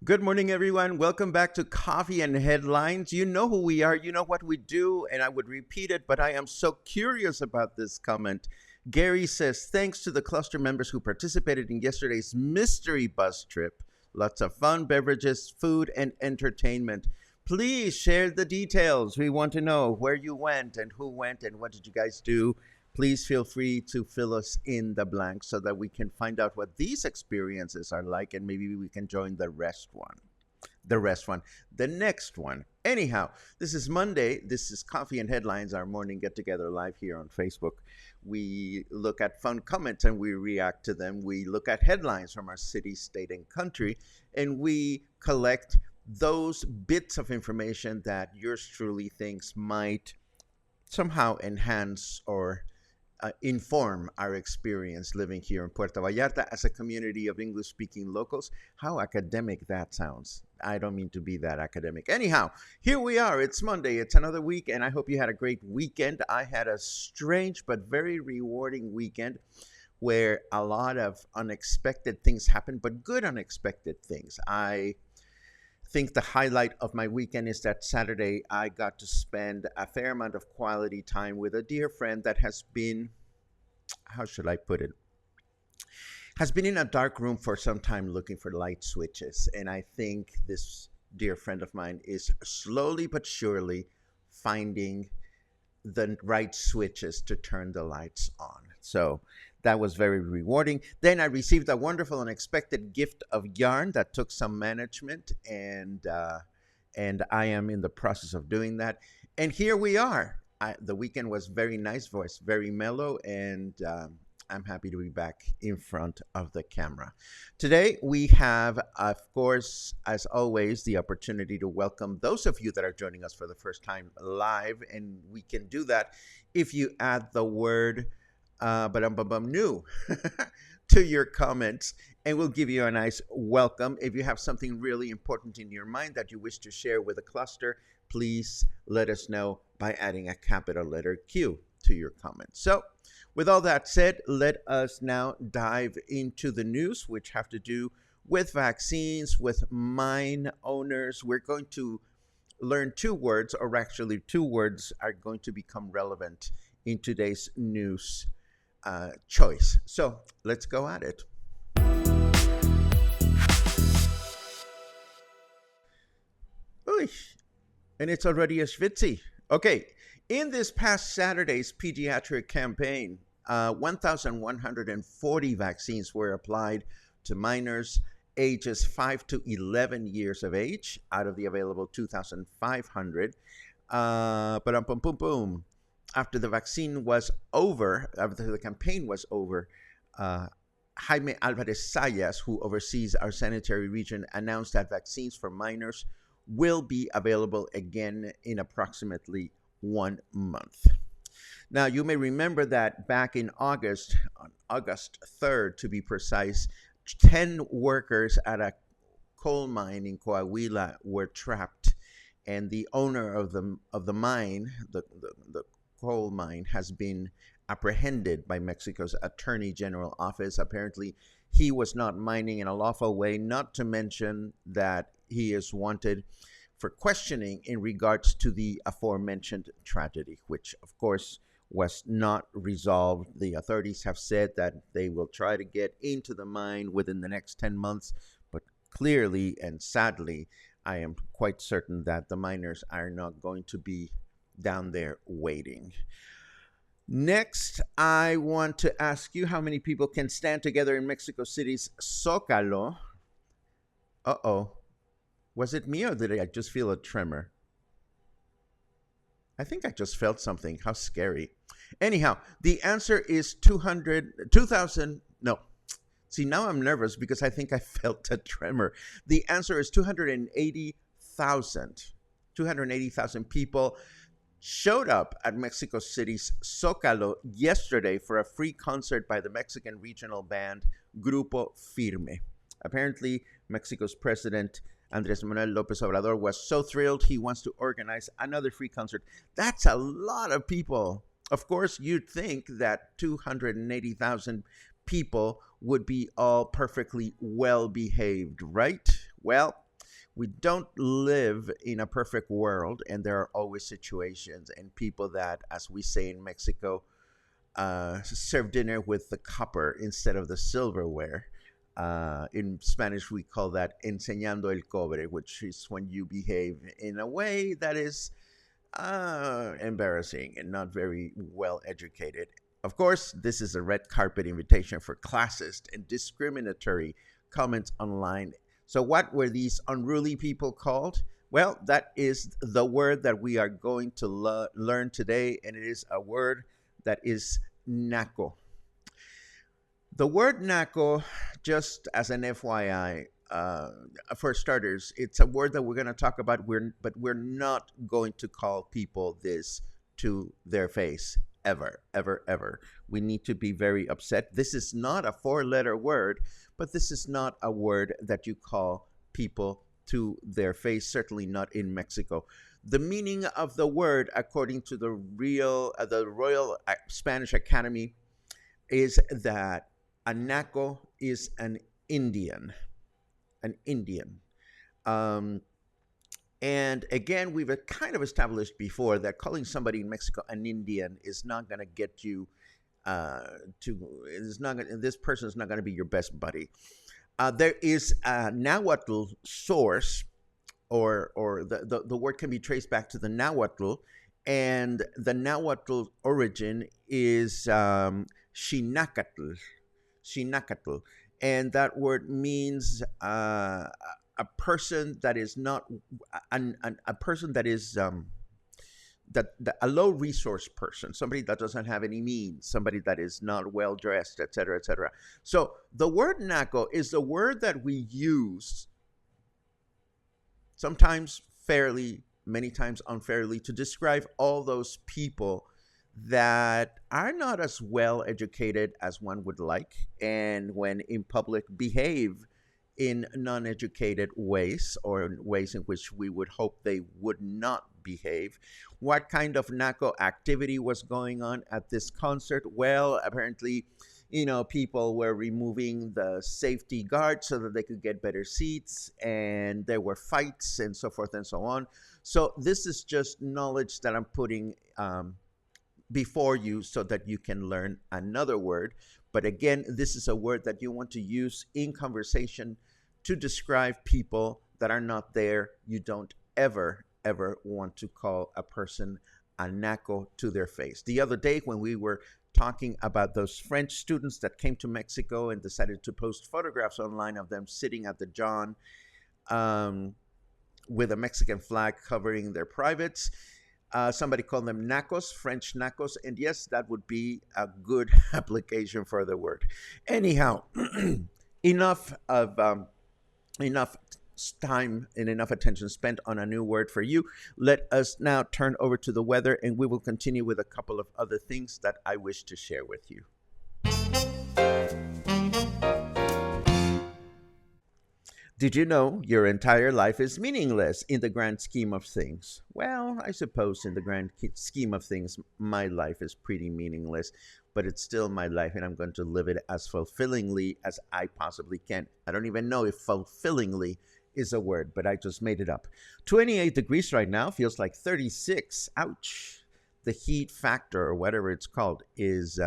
Good morning, everyone. Welcome back to Coffee and Headlines. You know who we are, you know what we do, and I would repeat it, but I am so curious about this comment. Gary says, thanks to the cluster members who participated in yesterday's mystery bus trip. Lots of fun, beverages, food, and entertainment. Please share the details. We want to know where you went and who went and what did you guys do. Please feel free to fill us in the blanks so that we can find out what these experiences are like, and maybe we can join the next one. Anyhow, this is Monday. This is Coffee and Headlines, our morning get together live here on Facebook. We look at fun comments and we react to them. We look at headlines from our city, state, and country, and we collect those bits of information that yours truly thinks might somehow enhance or inform our experience living here in Puerto Vallarta as a community of English-speaking locals. How academic that sounds. I don't mean to be that academic. Anyhow, here we are. It's Monday. It's another week, and I hope you had a great weekend. I had a strange but very rewarding weekend where a lot of unexpected things happened, but good unexpected things. I think the highlight of my weekend is that Saturday I got to spend a fair amount of quality time with a dear friend that has been, how should I put it, has been in a dark room for some time looking for light switches. And I think this dear friend of mine is slowly but surely finding the right switches to turn the lights on. So that was very rewarding. Then I received a wonderful unexpected gift of yarn that took some management, and I am in the process of doing that. And here we are. The weekend was very nice, voice very mellow, and I'm happy to be back in front of the camera. Today we have, of course, as always, the opportunity to welcome those of you that are joining us for the first time live, and we can do that if you add the word new to your comments, and we'll give you a nice welcome. If you have something really important in your mind that you wish to share with a cluster, please let us know by adding a capital letter Q to your comments. So with all that said, let us now dive into the news, which have to do with vaccines, with mine owners. We're going to learn two words, or actually two words are going to become relevant in today's news choice. So let's go at it. Oy, and it's already a schwitzy. Okay, in this past Saturday's pediatric campaign, 1,140 vaccines were applied to minors ages 5 to 11 years of age out of the available 2,500. After the vaccine was over, after the campaign was over, Jaime Alvarez Sayas, who oversees our sanitary region, announced that vaccines for minors will be available again in approximately 1 month. Now, you may remember that back in August, on August 3rd to be precise, 10 workers at a coal mine in Coahuila were trapped, and the owner of the mine, the coal mine, has been apprehended by Mexico's Attorney General office. Apparently, he was not mining in a lawful way, not to mention that he is wanted for questioning in regards to the aforementioned tragedy, which, of course, was not resolved. The authorities have said that they will try to get into the mine within the next 10 months, but clearly and sadly, I am quite certain that the miners are not going to be down there waiting. Next, I want to ask you how many people can stand together in Mexico City's Zócalo. Uh-oh. Was it me or did I just feel a tremor? I think I just felt something. How scary. Anyhow, the answer is 2,000. No. See, now I'm nervous because I think I felt a tremor. The answer is 280,000. 280,000 people showed up at Mexico City's Zócalo yesterday for a free concert by the Mexican regional band Grupo Firme. Apparently, Mexico's president Andrés Manuel López Obrador was so thrilled he wants to organize another free concert. That's a lot of people. Of course, you'd think that 280,000 people would be all perfectly well behaved, right? Well, we don't live in a perfect world, and there are always situations and people that, as we say in Mexico, serve dinner with the copper instead of the silverware. In Spanish, we call that enseñando el cobre, which is when you behave in a way that is embarrassing and not very well educated. Of course, this is a red carpet invitation for classist and discriminatory comments online. So what were these unruly people called? Well, that is the word that we are going to learn today, and it is a word that is naco. The word naco, just as an FYI, for starters, it's a word that we're going to talk about, but we're not going to call people this to their face, ever, ever, ever. We need to be very upset. This is not a four-letter word, but this is not a word that you call people to their face, certainly not in Mexico. The meaning of the word, according to the Royal Spanish Academy, is that a naco is an Indian. And again, we've kind of established before that calling somebody in Mexico an Indian is not going to get you this person is not going to be your best buddy. There is a Nahuatl source, or the word can be traced back to the Nahuatl, and the Nahuatl origin is Xinacatl, and that word means a person that is not a person that is a low resource person, somebody that doesn't have any means, somebody that is not well dressed, etc., etc. So the word naco is the word that we use, sometimes fairly, many times unfairly, to describe all those people that are not as well educated as one would like, and when in public behave in non-educated ways, or in ways in which we would hope they would not behave. What kind of naco activity was going on at this concert? Well, apparently, people were removing the safety guards so that they could get better seats, and there were fights and so forth and so on. So this is just knowledge that I'm putting before you so that you can learn another word. But again, this is a word that you want to use in conversation to describe people that are not there. You don't ever want to call a person a naco to their face. The other day when we were talking about those French students that came to Mexico and decided to post photographs online of them sitting at the John with a Mexican flag covering their privates, somebody called them nacos, French nacos, and yes, that would be a good application for the word. Anyhow, enough time and enough attention spent on a new word for you. Let us now turn over to the weather, and we will continue with a couple of other things that I wish to share with you. Did you know your entire life is meaningless in the grand scheme of things? Well, I suppose in the scheme of things, my life is pretty meaningless, but it's still my life, and I'm going to live it as fulfillingly as I possibly can. I don't even know if fulfillingly is a word, but I just made it up. 28 degrees right now feels like 36. Ouch. The heat factor, or whatever it's called, is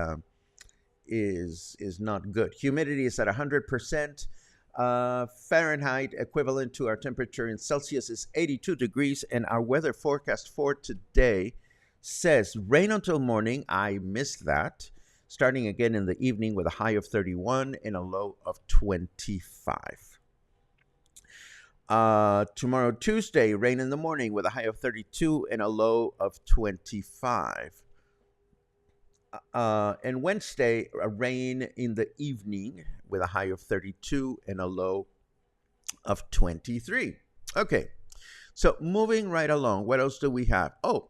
not good. Humidity is at 100%. Fahrenheit, equivalent to our temperature in Celsius, is 82 degrees, and our weather forecast for today says rain until morning. I missed that. Starting again in the evening with a high of 31 and a low of 25. Tomorrow, Tuesday, rain in the morning with a high of 32 and a low of 25. And Wednesday, rain in the evening with a high of 32 and a low of 23. Okay, so moving right along, what else do we have? Oh,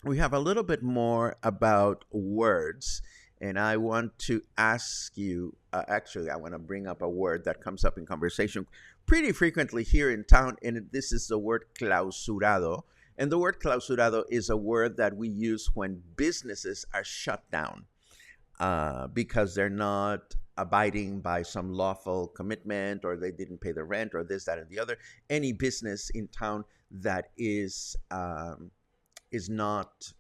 we have a little bit more about words. And I want to ask you, actually, I want to bring up a word that comes up in conversation pretty frequently here in town, and this is the word clausurado. And the word clausurado is a word that we use when businesses are shut down because they're not abiding by some lawful commitment, or they didn't pay the rent, or this, that, and the other. Any business in town that is not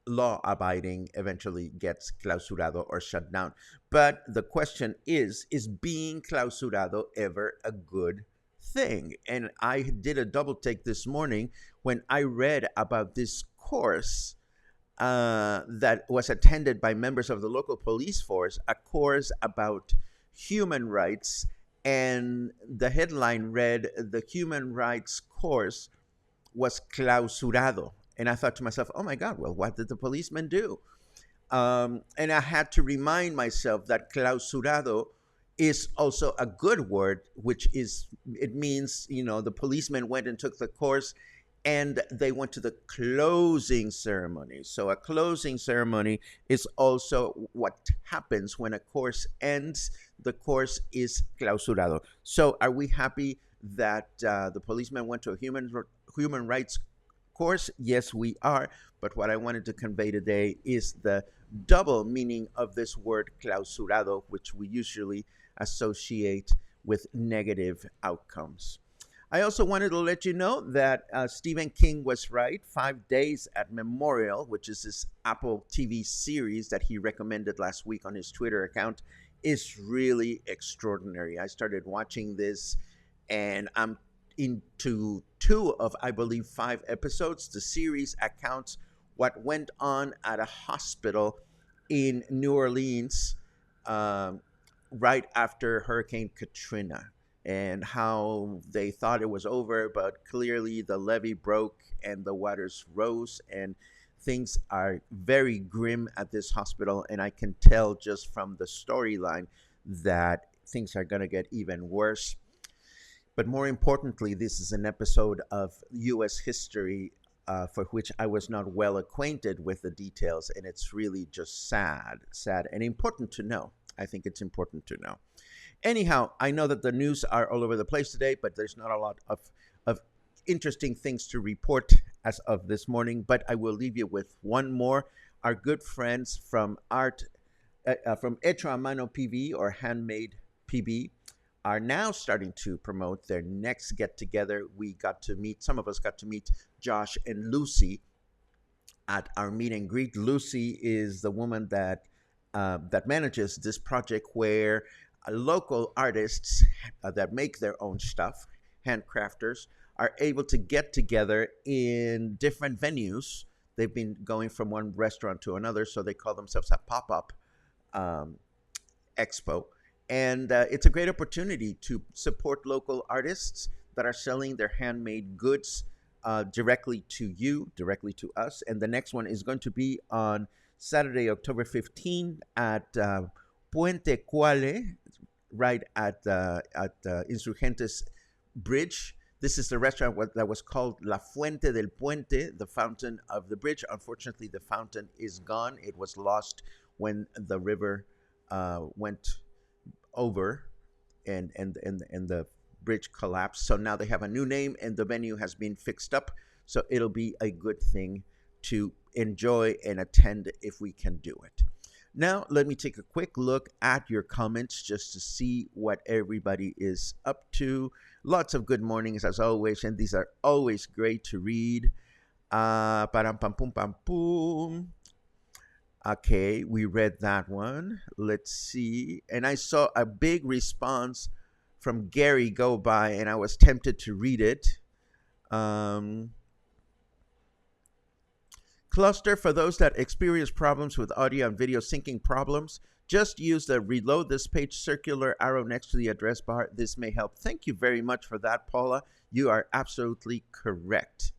law abiding eventually gets clausurado or shut down. But the question is being clausurado ever a good thing? And I did a double take this morning when I read about this course that was attended by members of the local police force, a course about human rights. And the headline read, "The human rights course was clausurado." And I thought to myself, oh my God, well, what did the policemen do? And I had to remind myself that clausurado is also a good word, which is, it means, the policemen went and took the course and they went to the closing ceremony. So a closing ceremony is also what happens when a course ends. The course is clausurado. So are we happy that the policemen went to a human rights course? Yes, we are. But what I wanted to convey today is the double meaning of this word clausurado, which we usually associate with negative outcomes. I also wanted to let you know that Stephen King was right. 5 Days at Memorial, which is this Apple TV series that he recommended last week on his Twitter account, is really extraordinary. I started watching this, and I'm into 2 of, I believe, 5 episodes. The series accounts what went on at a hospital in New Orleans right after Hurricane Katrina, and how they thought it was over, but clearly the levee broke and the waters rose, and things are very grim at this hospital. And I can tell just from the storyline that things are going to get even worse. But more importantly, this is an episode of U.S. history for which I was not well acquainted with the details, and it's really just sad, and important to know. I think it's important to know. Anyhow, I know that the news are all over the place today, but there's not a lot of interesting things to report as of this morning. But I will leave you with one more. Our good friends from from Hecho a Mano PB, or Handmade PB, are now starting to promote their next get together. Some of us got to meet Josh and Lucy at our meet and greet. Lucy is the woman that manages this project, where local artists that make their own stuff, handcrafters, are able to get together in different venues. They've been going from one restaurant to another, so they call themselves a pop-up expo. And it's a great opportunity to support local artists that are selling their handmade goods directly to you, directly to us. And the next one is going to be on Saturday, October 15 at Puente Cuale, right at Insurgentes Bridge. This is the restaurant that was called La Fuente del Puente, the fountain of the bridge. Unfortunately, the fountain is gone. It was lost when the river went over, and the bridge collapsed. So now they have a new name and the venue has been fixed up. So it'll be a good thing to enjoy and attend if we can do it. Now, let me take a quick look at your comments just to see what everybody is up to. Lots of good mornings as always, and these are always great to read. Param pam pum pam pum. Okay, we read that one. Let's see. And I saw a big response from Gary go by, and I was tempted to read it. Cluster, for those that experience problems with audio and video syncing problems, just use the reload this page circular arrow next to the address bar. This may help. Thank you very much for that, Paula. You are absolutely correct.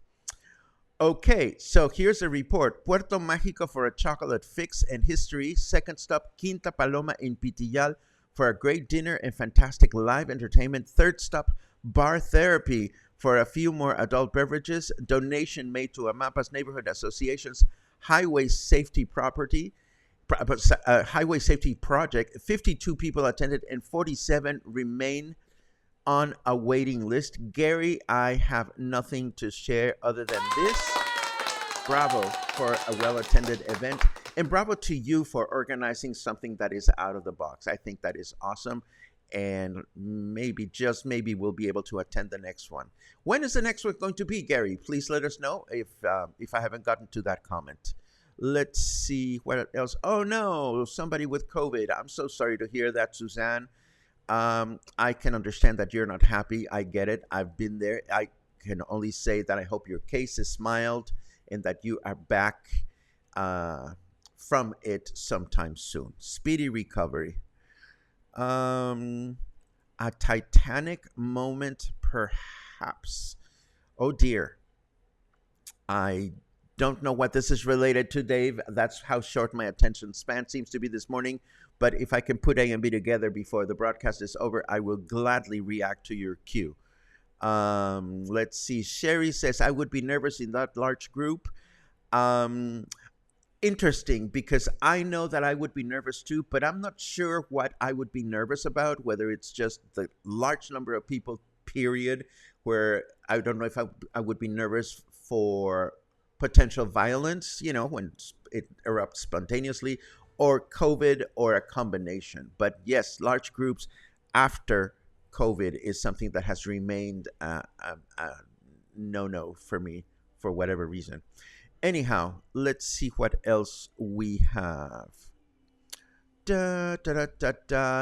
Okay, so here's a report. Puerto Mágico for a chocolate fix and history. Second stop, Quinta Paloma in Pitillal for a great dinner and fantastic live entertainment. Third stop, bar therapy for a few more adult beverages. Donation made to Amapa's Neighborhood Association's Highway Safety Highway Safety Project. 52 people attended and 47 remain on a waiting list. Gary, I have nothing to share other than this. Bravo for a well-attended event. And bravo to you for organizing something that is out of the box. I think that is awesome. And maybe, just maybe, we'll be able to attend the next one. When is the next one going to be, Gary? Please let us know if I haven't gotten to that comment. Let's see what else. Oh, no, somebody with COVID. I'm so sorry to hear that, Suzanne. I can understand that you're not happy. I get it. I've been there. I can only say that I hope your case is mild and that you are back from it sometime soon. Speedy recovery. A Titanic moment, perhaps. Oh dear. I don't know what this is related to, Dave. That's how short my attention span seems to be this morning. But if I can put A and B together before the broadcast is over, I will gladly react to your cue. Let's see. Sherry says, I would be nervous in that large group. Interesting, because I know that I would be nervous too, but I'm not sure what I would be nervous about, whether it's just the large number of people, period, where I don't know if I would be nervous for potential violence, when it erupts spontaneously, or COVID, or a combination. But yes, large groups after COVID is something that has remained a no-no for me for whatever reason. Anyhow, let's see what else we have.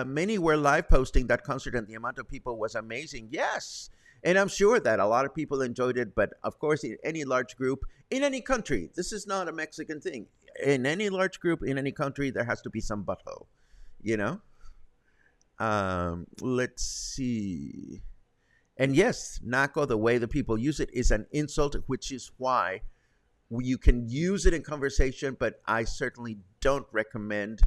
Many were live posting that concert and the amount of people was amazing. Yes. And I'm sure that a lot of people enjoyed it. But of course, in any large group, in any country, this is not a Mexican thing. In any large group, in any country, there has to be some butthole, Let's see. And yes, naco, the way the people use it, is an insult, which is why you can use it in conversation, but I certainly don't recommend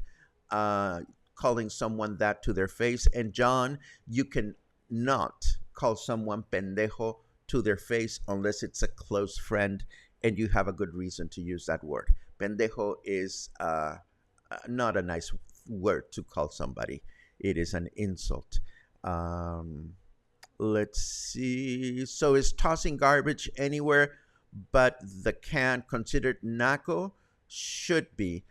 calling someone that to their face. And John, you can not call someone pendejo to their face unless it's a close friend and you have a good reason to use that word. Pendejo is not a nice word to call somebody. It is an insult. Let's see. So is tossing garbage anywhere but the can considered naco? Should be.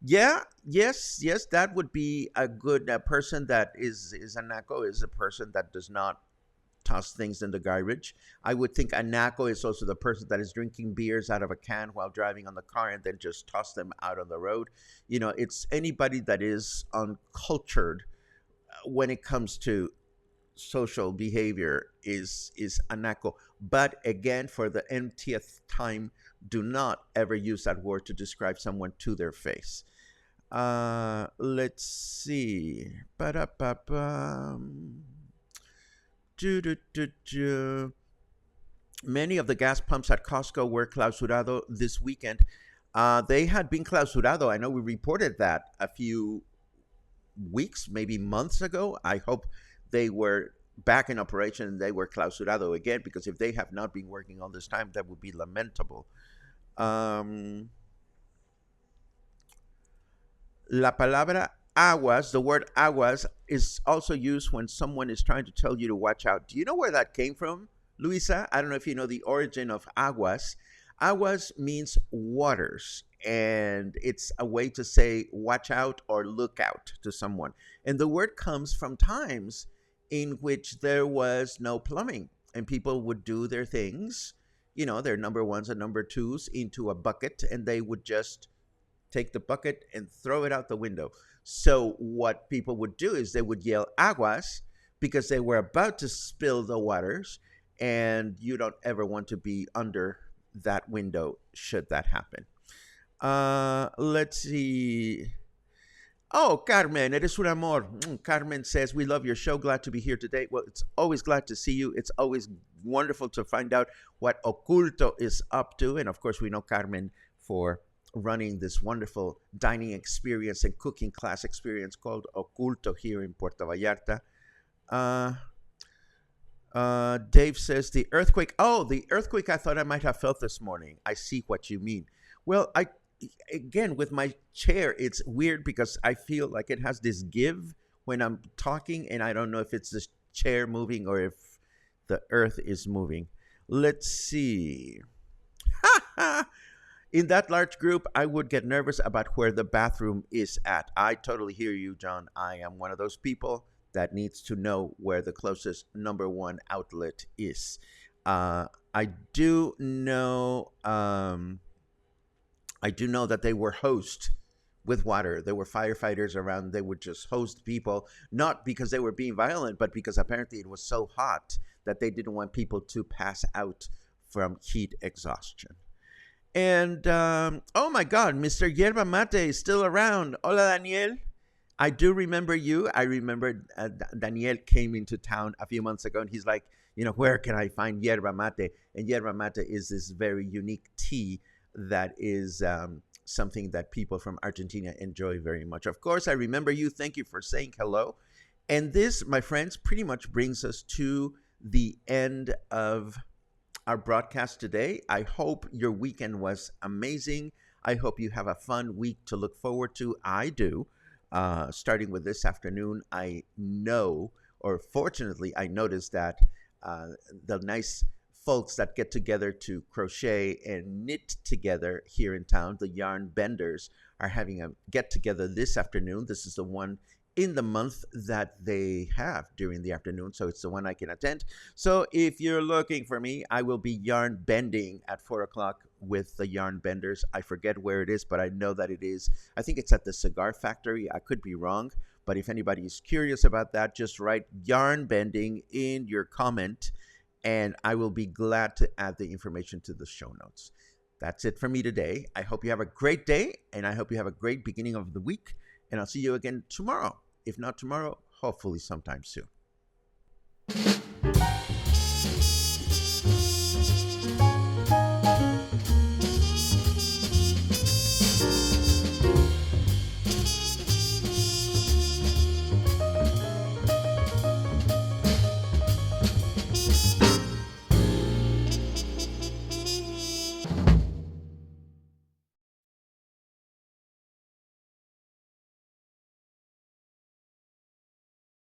Yes, that would be a good person that is a naco, is a person that does not toss things in the garbage. I would think a naco is also the person that is drinking beers out of a can while driving on the car and then just toss them out on the road. It's anybody that is uncultured when it comes to social behavior is a naco. But again, for the nth time, do not ever use that word to describe someone to their face. Let's see. Many of the gas pumps at Costco were clausurado this weekend. They had been clausurado. I know we reported that a few weeks, maybe months ago. I hope they were back in operation and they were clausurado again, because if they have not been working all this time, that would be lamentable. La palabra aguas, the word aguas, is also used when someone is trying to tell you to watch out. Do you know where that came from, Luisa? I don't know if you know the origin of aguas. Aguas means waters, and it's a way to say watch out or look out to someone. And the word comes from times in which there was no plumbing, and people would do their things, their number ones and number twos into a bucket, and they would just take the bucket and throw it out the window. So what people would do is they would yell aguas because they were about to spill the waters, and you don't ever want to be under that window should that happen. Let's see. Oh, Carmen, eres un amor. Carmen says, we love your show. Glad to be here today. Well, it's always glad to see you. It's always wonderful to find out what Oculto is up to. And of course, we know Carmen for running this wonderful dining experience and cooking class experience called Oculto here in Puerto Vallarta. Dave says the earthquake. Oh, the earthquake I thought I might have felt this morning. I see what you mean. Well, again, with my chair, it's weird because I feel like it has this give when I'm talking, and I don't know if it's the chair moving or if the earth is moving. Let's see. In that large group, I would get nervous about where the bathroom is at. I totally hear you, John. I am one of those people that needs to know where the closest number one outlet is. I do know that they were hosed with water. There were firefighters around. They would just host people, not because they were being violent, but because apparently it was so hot that they didn't want people to pass out from heat exhaustion. And, oh my God, Mr. Yerba Mate is still around. Hola, Daniel. I do remember you. I remember Daniel came into town a few months ago, and he's like, where can I find yerba mate? And yerba mate is this very unique tea that is something that people from Argentina enjoy very much. Of course, I remember you. Thank you for saying hello. And this, my friends, pretty much brings us to the end of our broadcast today. I hope your weekend was amazing. I hope you have a fun week to look forward to. I do. Starting with this afternoon, I know, or fortunately, I noticed that the nice folks that get together to crochet and knit together here in town, the yarn benders, are having a get together this afternoon. This is the one in the month that they have during the afternoon, so it's the one I can attend. So if you're looking for me, I will be yarn bending at 4 o'clock with the yarn benders. I forget where it is, but I know that it is. I think it's at the Cigar Factory. I could be wrong, but if anybody is curious about that, just write yarn bending in your comment, and I will be glad to add the information to the show notes. That's it for me today. I hope you have a great day, and I hope you have a great beginning of the week, and I'll see you again tomorrow. If not tomorrow, hopefully sometime soon.